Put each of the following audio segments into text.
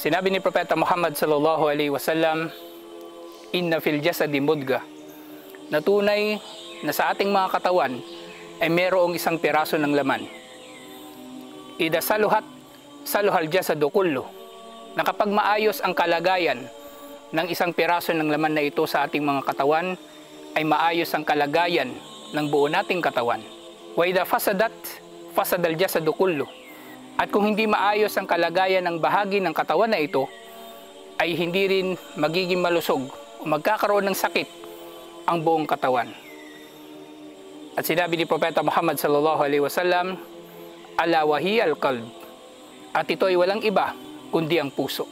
Sinabi ni Propeta Muhammad sallallahu alaihi wasallam, "Inna fil jasadi mudga." Na tunay na sa ating mga katawan ay mayroong isang piraso ng laman. Ida saluhat, saluhal jasadu kullu. Na kapag maayos ang kalagayan ng isang piraso ng laman na ito sa ating mga katawan, ay maayos ang kalagayan ng buo nating katawan. Wa ida fasadat, fasadal jasadu kullu. At kung hindi maayos ang kalagayan ng bahagi ng katawan na ito, ay hindi rin magiging malusog o magkakaroon ng sakit ang buong katawan. At sinabi ni Propeta Muhammad sallallahu alaihi wasallam, "Ala wahi al-qalb." At ito ay walang iba kundi ang puso.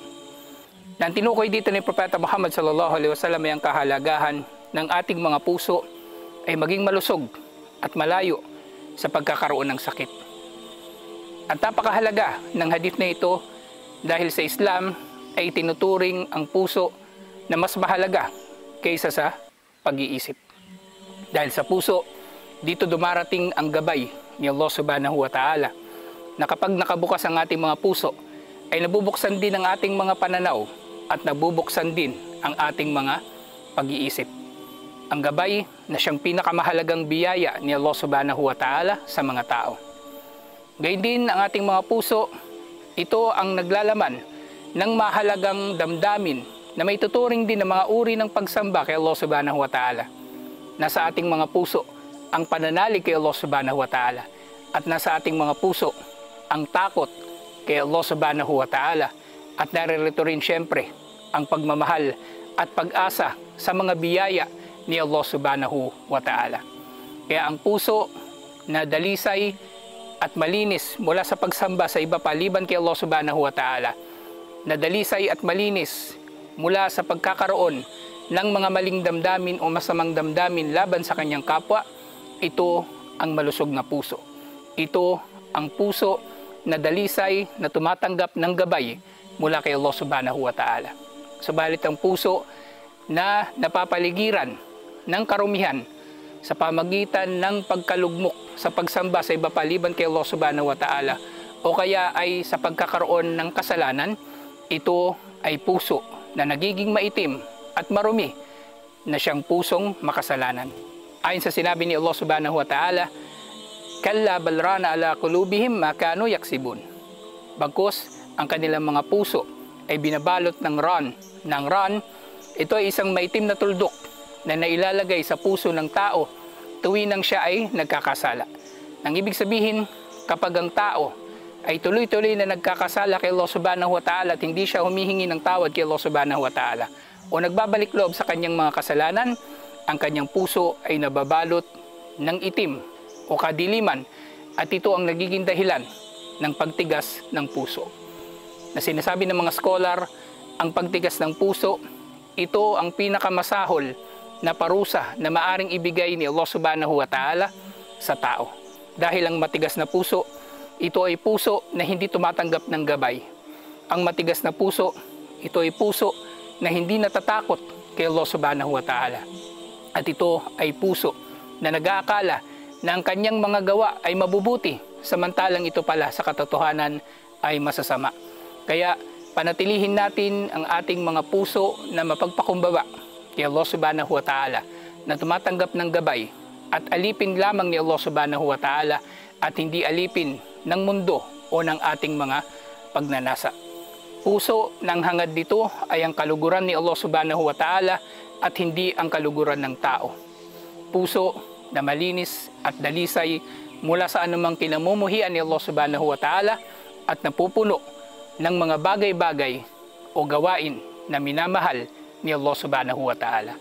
Nang tinukoy dito ni Propeta Muhammad sallallahu alaihi wasallam ay ang kahalagahan ng ating mga puso ay maging malusog at malayo sa pagkakaroon ng sakit. At napakahalaga ng hadith na ito dahil sa Islam ay tinuturing ang puso na mas mahalaga kaysa sa pag-iisip. Dahil sa puso, dito dumarating ang gabay ni Allah subhanahu wa ta'ala na kapag nakabukas ang ating mga puso, ay nabubuksan din ang ating mga pananaw at nabubuksan din ang ating mga pag-iisip. Ang gabay na siyang pinakamahalagang biyaya ni Allah subhanahu wa ta'ala sa mga tao. Gayun din ang ating mga puso, ito ang naglalaman ng mahalagang damdamin na may tuturing din ng mga uri ng pagsamba kay Allah subhanahu wa ta'ala. Nasa ating mga puso ang pananalig kay Allah subhanahu wa ta'ala at nasa ating mga puso ang takot kay Allah subhanahu wa ta'ala at naririto rin siyempre ang pagmamahal at pag-asa sa mga biyaya ni Allah subhanahu wa ta'ala. Kaya ang puso na dalisay at malinis mula sa pagsamba sa iba paliban kay Allah subhanahu wa ta'ala, na dalisay at malinis mula sa pagkakaroon ng mga maling damdamin o masamang damdamin laban sa kanyang kapwa, ito ang malusog na puso. Ito ang puso na dalisay na tumatanggap ng gabay mula kay Allah subhanahu wa ta'ala. Subalit ang puso na napapaligiran ng karumihan sa pamagitan ng pagkalugmok sa pagsamba sa iba paliban kay Allah subhanahu wa ta'ala o kaya ay sa pagkakaroon ng kasalanan, ito ay puso na nagiging maitim at marumi na siyang pusong makasalanan. Ayon sa sinabi ni Allah subhanahu wa ta'ala, "Kalla bal rana ala qulubihim ma kanu yaksibun." Bagkus ang kanilang mga puso ay binabalot ng ran. Ito ay isang maitim na tuldok na nailalagay sa puso ng tao tuwing siya ay nagkakasala. Nang ibig sabihin, kapag ang tao ay tuloy-tuloy na nagkakasala kay Allah subhanahu wa ta'ala at hindi siya humihingi ng tawad kay Allah subhanahu wa ta'ala o nagbabalik loob sa kanyang mga kasalanan, ang kanyang puso ay nababalot ng itim o kadiliman at ito ang nagiging dahilan ng pagtigas ng puso. Na sinasabi ng mga scholar, ang pagtigas ng puso, ito ang pinakamasahol na parusa na maaring ibigay ni Allah subhanahu wa ta'ala sa tao. Dahil ang matigas na puso, ito ay puso na hindi tumatanggap ng gabay. Ang matigas na puso, ito ay puso na hindi natatakot kay Allah subhanahu wa ta'ala. At ito ay puso na nag-aakala na ang kanyang mga gawa ay mabubuti, samantalang ito pala sa katotohanan ay masasama. Kaya panatilihin natin ang ating mga puso na mapagpakumbaba kay Allah subhanahu wa ta'ala na tumatanggap ng gabay at alipin lamang ni Allah subhanahu wa ta'ala at hindi alipin ng mundo o ng ating mga pagnanasa. Puso ng hangad dito ay ang kaluguran ni Allah subhanahu wa ta'ala at hindi ang kaluguran ng tao. Puso na malinis at dalisay mula sa anumang kinamumuhian ni Allah subhanahu wa ta'ala at napupuno ng mga bagay-bagay o gawain na minamahal ni Allah subhanahu wa ta'ala.